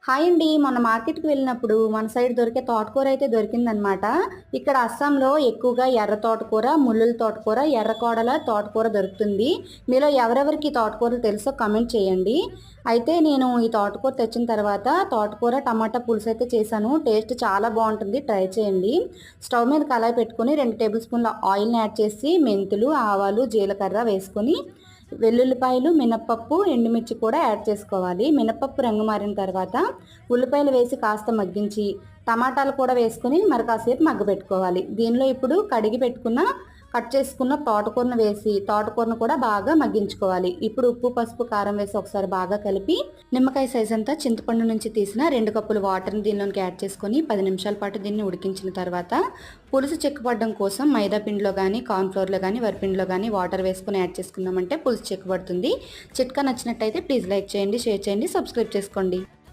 Hi అండి. మొన్న మార్కెట్‌కి వెళ్ళినప్పుడు మన సైడ్ దొరికే తోటకూర అయితే దొరికిందనమాట. ఇక్కడ అస్సాంలో ఎక్కువగా ఎర్ర తోటకూర, ముల్లుల తోటకూర, ఎర్ర కోడల తోటకూర దొరుకుతుంది. మీలో ఎవరెవరికి ఈ తోటకూరలు తెలుసో కామెంట్ చేయండి. అయితే నేను ఈ తోటకూర తెచ్చిన తర్వాత తోటకూర టమాటా పులుసు అయితే చేశాను. టేస్ట్ చాలా బాగుంటుంది. ట్రై చేయండి. స్టవ్ మీద కళాయి పెట్టుకొని 2 టేబుల్ స్పూన్ల ఆయిల్‌ని యాడ్ చేసి మెంతులు, ఆవాలు, జీలకర్ర వేసుకొని వెల్లుల్లిపాయలు, మినపప్పు, ఎండుమిర్చి కూడా యాడ్ చేసుకోవాలి. మినపప్పు రంగు మారిన తర్వాత ఉల్లిపాయలు వేసి కాస్త మగ్గించి టమాటాలు కూడా వేసుకొని మరి కాసేపు మగ్గబెట్టుకోవాలి. దీనిలో ఇప్పుడు కడిగి పెట్టుకున్న కట్ చేసుకున్న తోటకూరను వేసి తోటకూరను కూడా బాగా మగ్గించుకోవాలి. ఇప్పుడు ఉప్పు, పసుపు, కారం వేసి ఒకసారి బాగా కలిపి నిమ్మకాయ సైజ్ అంతా చింతపండు నుంచి తీసిన 2 కప్పులు వాటర్ని దీనిలోకి యాడ్ చేసుకొని 10 నిమిషాల పాటు దీన్ని ఉడికించిన తర్వాత పులుసు చిక్కబడడం కోసం మైదా పిండిలో కానీ కార్న్‌ఫ్లోర్లో కానీ వరిపిండిలో కానీ వాటర్ వేసుకొని యాడ్ చేసుకున్నామంటే పులుసు చిక్కబడుతుంది. చిట్కా నచ్చినట్టయితే ప్లీజ్ లైక్ చేయండి, షేర్ చేయండి, సబ్స్క్రైబ్ చేసుకోండి.